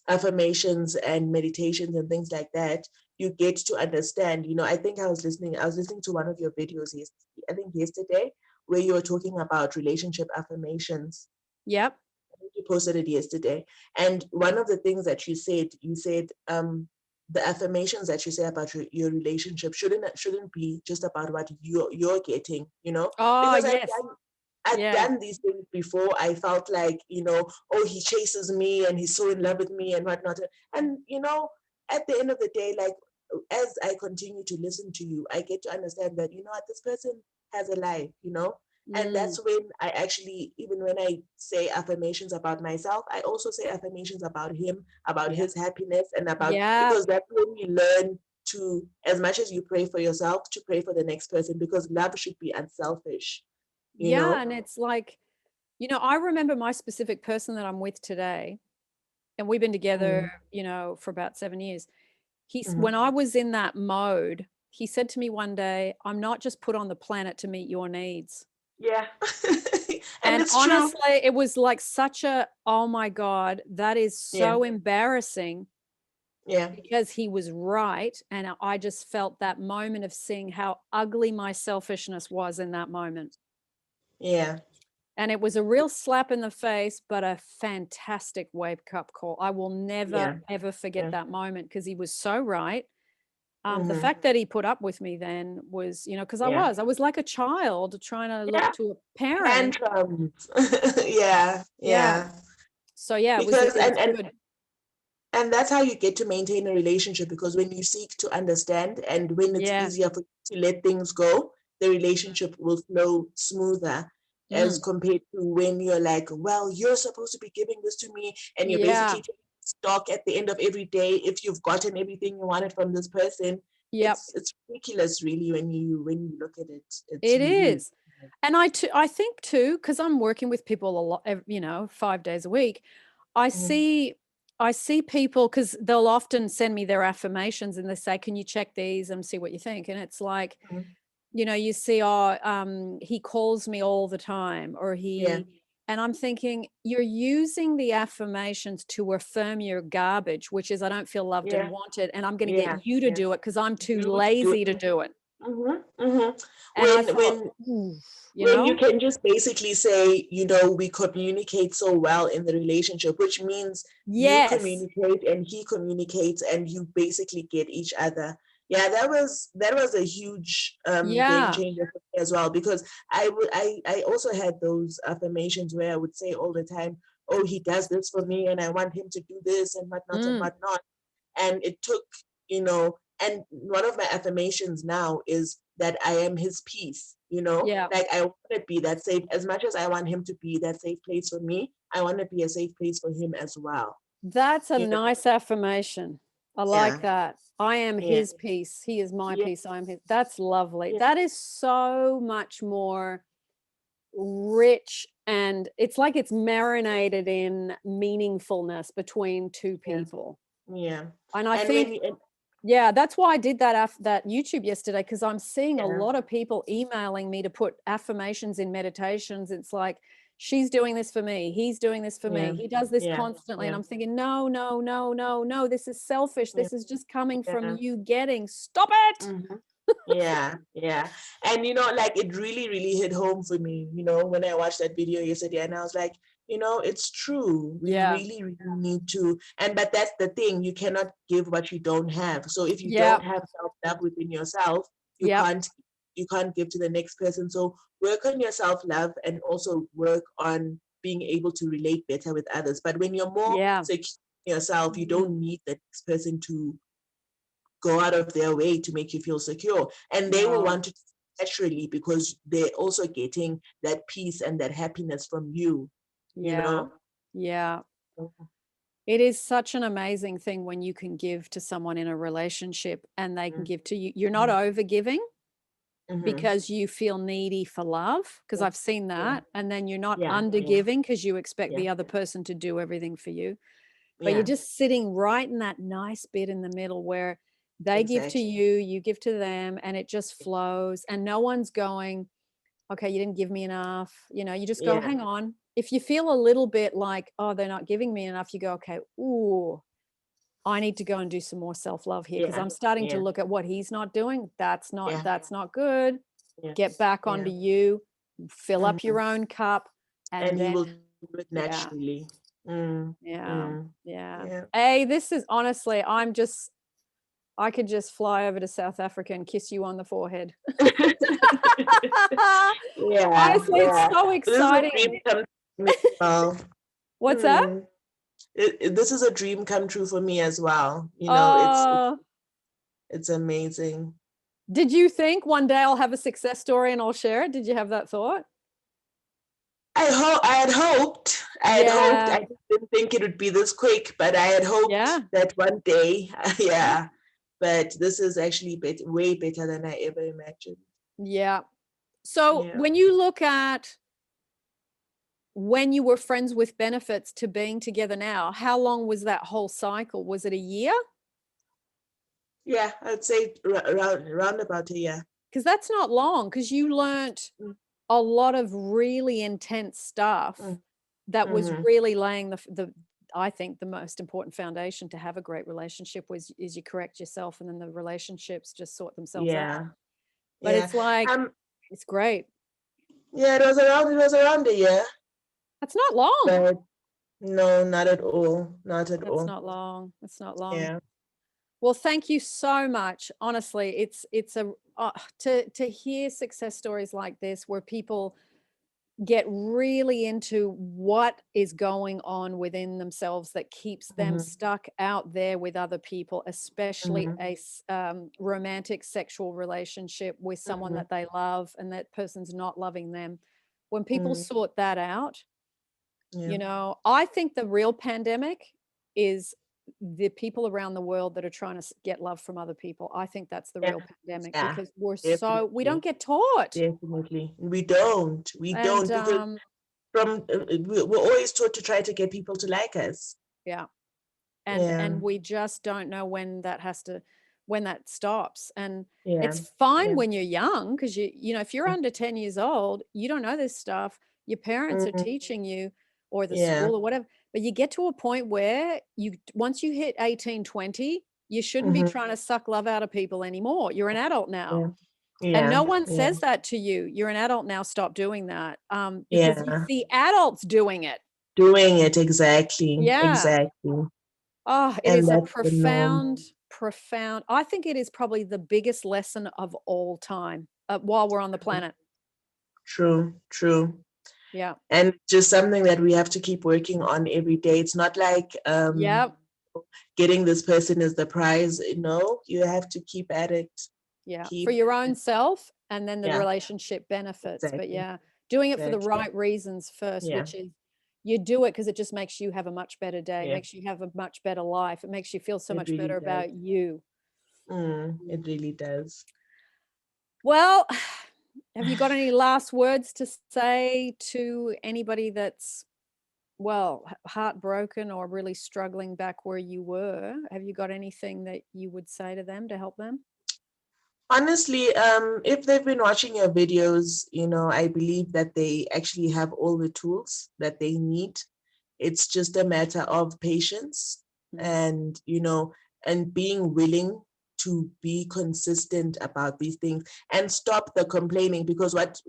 affirmations and meditations and things like that, you get to understand. I think I was listening to one of your videos I think yesterday, where you were talking about relationship affirmations. Yep. You posted it yesterday, and one of the things that you said, the affirmations that you say about your relationship shouldn't be just about what you're getting, Oh, because yes. I've Yeah. done these things before. I felt like, oh, he chases me and he's so in love with me and whatnot. And at the end of the day, like, as I continue to listen to you, I get to understand that, what, this person has a life, and Mm, that's when I actually, even when I say affirmations about myself, I also say affirmations about him, about yeah. his happiness, and Yeah. because that's when you learn to, as much as you pray for yourself, to pray for the next person, because love should be unselfish, you Yeah. know? And it's like, I remember my specific person that I'm with today, and we've been together, Mm, for about 7 years. mhm. When I was in that mode, he said to me one day, I'm not just put on the planet to meet your needs. Yeah. And And it's true. honestly, it was like such a, oh my God, that is Yeah. so embarrassing Yeah. because he was right. And I just felt that moment of seeing how ugly my selfishness was in that moment. Yeah. And it was a real slap in the face, but a fantastic wake up call. I will never, Yeah. ever forget Yeah. that moment because he was so right. The fact that he put up with me then was, because I was like a child trying to look to a parent. Tantrums. Yeah. Yeah. So yeah, it was Because good. and that's how you get to maintain a relationship, because when you seek to understand and when it's easier for you to let things go, the relationship will flow smoother as compared to when you're like, well, you're supposed to be giving this to me, and you're basically taking stock at the end of every day if you've gotten everything you wanted from this person. It's ridiculous, really, when you look at it. It's it really is. And I think too, because I'm working with people a lot, 5 days a week, I see people, because they'll often send me their affirmations and they say, can you check these and see what you think? And it's like, you see, he calls me all the time, or and I'm thinking, you're using the affirmations to affirm your garbage, which is, I don't feel loved and wanted, and I'm going to get you to do it because I'm too lazy to do it. And I thought, when you can just basically say, we communicate so well in the relationship, which means you communicate and he communicates and you basically get each other. Yeah, that was a huge game changer for me as well, because I also had those affirmations where I would say all the time, oh, he does this for me and I want him to do this and whatnot and whatnot. And it took, and one of my affirmations now is that I am his peace, like I want to be that safe. As much as I want him to be that safe place for me, I want to be a safe place for him as well. That's a nice affirmation. I like that. I am his peace. He is my peace. I am his. That's lovely. That is so much more rich, and it's like it's marinated in meaningfulness between two people. Yeah. And I think that's why I did that YouTube yesterday, because I'm seeing a lot of people emailing me to put affirmations in meditations. It's like, she's doing this for me, he's doing this for me, he does this constantly. And I'm thinking, no, this is selfish. This is just coming from you getting, stop it. Yeah. And like, it really, really hit home for me, when I watched that video yesterday, and I was like, it's true. We really, really need to. But that's the thing, you cannot give what you don't have. So if you don't have self-love within yourself, you can't give to the next person. So work on your self-love and also work on being able to relate better with others. But when you're more secure in yourself, you don't need the next person to go out of their way to make you feel secure. And they will want to naturally, because they're also getting that peace and that happiness from you. Yeah. It is such an amazing thing when you can give to someone in a relationship and they can give to you. You're not over giving because you feel needy for love, because I've seen that. And then you're not under giving because you expect the other person to do everything for you. But you're just sitting right in that nice bit in the middle where they give to you, you give to them, and it just flows. And no one's going, okay, you didn't give me enough. You just go, hang on. If you feel a little bit like, oh, they're not giving me enough, you go, okay, ooh, I need to go and do some more self-love here, because I'm starting to look at what he's not doing. That's not good. Get back onto you, fill up your own cup, and then you will do it naturally. Hey, this is honestly, I could just fly over to South Africa and kiss you on the forehead. Honestly, it's so exciting. What's that? This is a dream come true for me as well. It's amazing. Did you think one day I'll have a success story and I'll share it? Did you have that thought? I had hoped. I didn't think it would be this quick, but I had hoped that one day, But this is actually way better than I ever imagined. Yeah. So when you look at when you were friends with benefits to being together now, how long was that whole cycle? Was it a year? Yeah, I'd say around about a year. Because that's not long, because you learned a lot of really intense stuff that was really laying I think the most important foundation to have a great relationship is you correct yourself, and then the relationships just sort themselves out. But it's like, it's great. Yeah, it was around a year. That's not long. But no, not at all. Not at all. It's not long. It's not long. Yeah. Well, thank you so much. Honestly, it's a to hear success stories like this where people get really into what is going on within themselves that keeps them Mm-hmm. stuck out there with other people, especially Mm-hmm. a romantic sexual relationship with someone Mm-hmm. that they love and that person's not loving them. When people Mm-hmm. sort that out, Yeah. you know, I think the real pandemic is the people around the world that are trying to get love from other people. I think that's the Yeah. real pandemic Yeah. because we don't Definitely. get taught. Definitely. We don't And because we're always taught to try to get people to like us. yeah, Yeah. and we just don't know when that stops. And Yeah. it's fine Yeah. when you're young because you know if you're under 10 years old, you don't know this stuff. Your parents are Mm-hmm. teaching you or the Yeah. school or whatever. But you get to a point where you once you hit 18, 20, you shouldn't be Mm-hmm. trying to suck love out of people anymore. You're an adult now. Yeah. And Yeah. no one Yeah. says that to you. You're an adult now, stop doing that. Because you Yeah. see adults doing it. Doing it exactly. Yeah. Exactly. Oh, it And is a that's the norm. profound. I think it is probably the biggest lesson of all time while we're on the planet. True. True. Yeah. And just something that we have to keep working on every day. It's not like Yep. getting this person is the prize. No, you have to keep at it. Yeah. For Keep your at own it. self and then the Yeah, relationship benefits. But exactly. yeah, doing it for the Exactly. right reasons first, Yeah. which is you do it because it just makes you have a much better day, Yeah. makes you have a much better life. It makes you feel so It much really better does. about you. It really does. Well, have you got any last words to say to anybody that's, well, heartbroken or really struggling back where you were? Have you got anything that you would say to them to help them? Honestly, if they've been watching your videos, I believe that they actually have all the tools that they need. It's just a matter of patience Mm, and, and being willing to be consistent about these things and stop the complaining, because what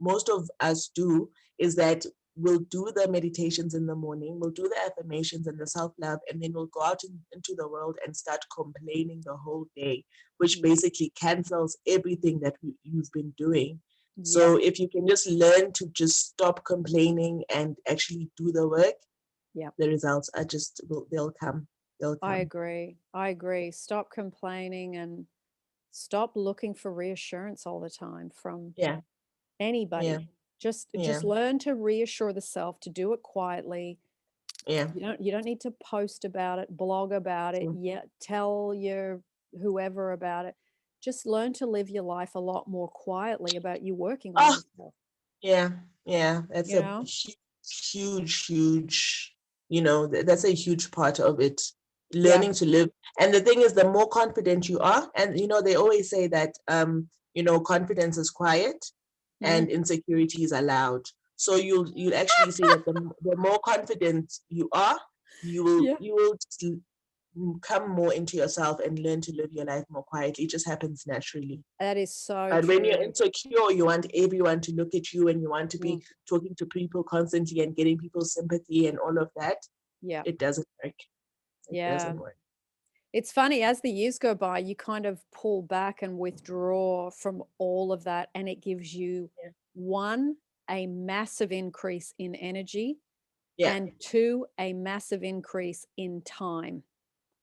most of us do is that we'll do the meditations in the morning, we'll do the affirmations and the self-love, and then we'll go out into the world and start complaining the whole day, which mm, basically cancels everything that you've been doing. yep. So if you can just learn to just stop complaining and actually do the work, Yep. the results are they'll come. They'll I come. agree. I agree. Stop complaining and stop looking for reassurance all the time from Yeah. Yeah. anybody. Just Yeah. learn to reassure the self, to do it quietly. Yeah. You don't need to post about it, blog about it, True. yet tell your whoever about it. Just learn to live your life a lot more quietly about you working on Oh, yourself, yeah. Yeah. That's you a know? huge, that's a huge part of it. Yeah. Learning to live. And the thing is, the more confident you are, and they always say that confidence is quiet Mm. and insecurity is allowed. So you'll actually see that the more confident you are, Yeah. you will just come more into yourself and learn to live your life more quietly. It just happens naturally. That is so But when you're true. insecure, you want everyone to look at you and you want to be Mm. talking to people constantly and getting people's sympathy and all of that. Yeah. It doesn't work. It Yeah. doesn't work. It's funny, as the years go by, you kind of pull back and withdraw from all of that, and it gives you Yeah. one, a massive increase in energy, Yeah. and two, a massive increase in time.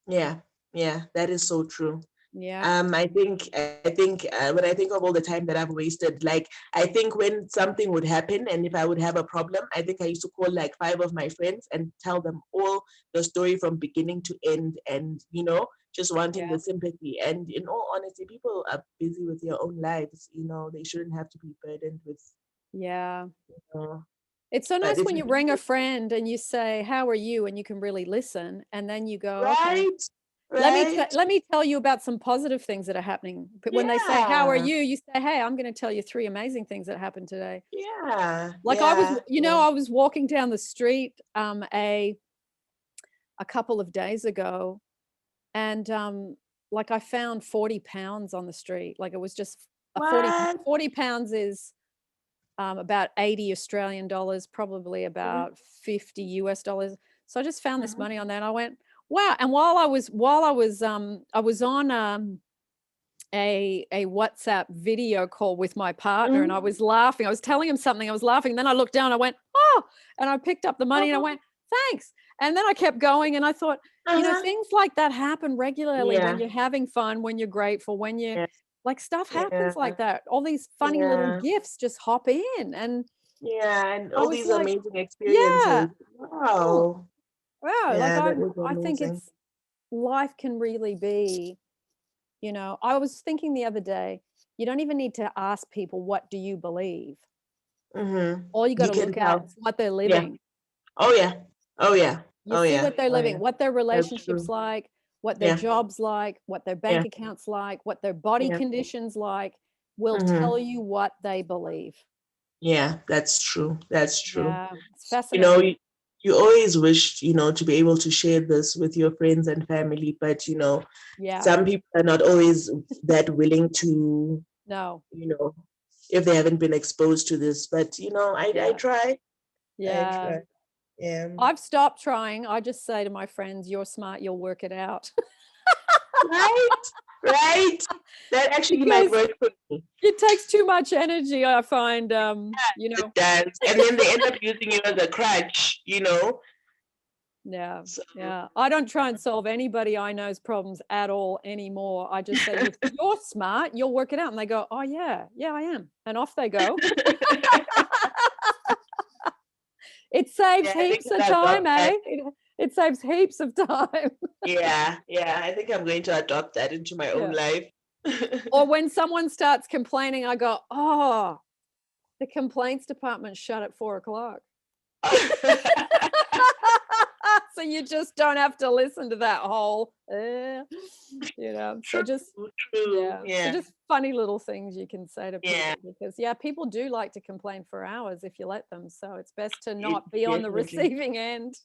Yeah. Yeah. That is so true. Yeah. I think when I think of all the time that I've wasted, like I think when something would happen and if I would have a problem, I think I used to call like 5 of my friends and tell them all the story from beginning to end, and just wanting Yeah. the sympathy. And in all honesty, people are busy with their own lives. They shouldn't have to be burdened with. Yeah. Uh, It's so but nice if when you you ring a friend and you say, "How are you?" and you can really listen, and then you go, "Okay, right, right, let me tell you about some positive things that are happening." But when they say, "How are yeah, you?" you say, "Hey, I'm going to tell you three amazing things that happened today." yeah, Like yeah, yeah. I was walking down the street a couple of days ago, and like I found 40 pounds on the street. Like it was just a What? 40 pounds is about 80 Australian dollars, probably Mm-hmm, about 50 US dollars. So I just found this mm-hmm. money on that. And I went, Wow. And while I was on a WhatsApp video call with my partner, and I was laughing. I was telling him something. I was laughing. Then I looked down. I went, oh, and I picked up the money and I went, thanks. And then I kept going, and I thought, things like that happen regularly when you're having fun, when you're grateful, when you like stuff happens like that. All these funny little gifts just hop in, and and I all was these like, amazing yeah, experiences. oh, Wow. wow. Like Yeah, that is I think amazing. it's life can really be. I was thinking the other day, you don't even need to ask people, what do you believe? All you got You to can look at tell. is what they're Yeah. living. Oh yeah. Oh yeah. You Oh see yeah. what they're Oh living, yeah. what their That's relationships true. like, what their Yeah. jobs like, what their bank Yeah. accounts like, what their body Yeah. conditions like, will tell Mm-hmm. you what they believe. Yeah, that's true. That's true. Yeah, it's You know, fascinating. you always wished, to be able to share this with your friends and family, but Yeah, some people are not always that willing to, no, you know, if they haven't been exposed to this. But I yeah, try. I yeah. try. Yeah. I've stopped trying. I just say to my friends, you're smart, you'll work it out. Right? Right? That actually might Because work for me. it takes too much energy, I find. It does. And then they end up using you as a crutch. Yeah, So yeah. I don't try and solve anybody I know's problems at all anymore. I just say, if you're smart, you'll work it out. And they go, oh, yeah, yeah, I am. And off they go. It saves yeah, I think heaps of I'll time, adopt eh? that. It saves heaps of time. Yeah, yeah. I think I'm going to adopt that into my own Yeah. life. Or when someone starts complaining, I go, oh, the complaints department shut at 4:00. So you just don't have to listen to that whole, so True, just, true. yeah. So Yeah, just funny little things you can say to yeah. people, because people do like to complain for hours if you let them. So it's best to It not be on the definitely. receiving end.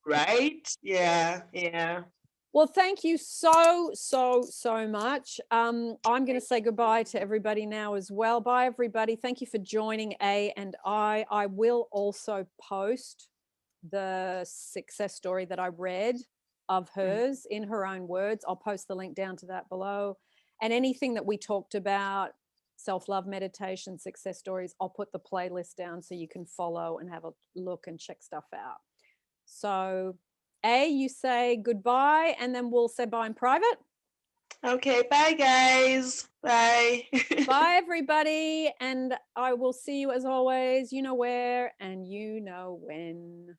Right? Yeah, yeah. Well, thank you so, so, so much. I'm going to Thank say goodbye you. to everybody now as well. Bye, everybody. Thank you for joining A and I. I will also post the success story that I read of Mhm. hers in her own words. I'll post the link down to that below. And anything that we talked about, self-love meditation, success stories, I'll put the playlist down so you can follow and have a look and check stuff out. So, you say goodbye, and then we'll say bye in private. Okay, bye guys. Bye. Bye, everybody. And I will see you as always, you know where and you know when.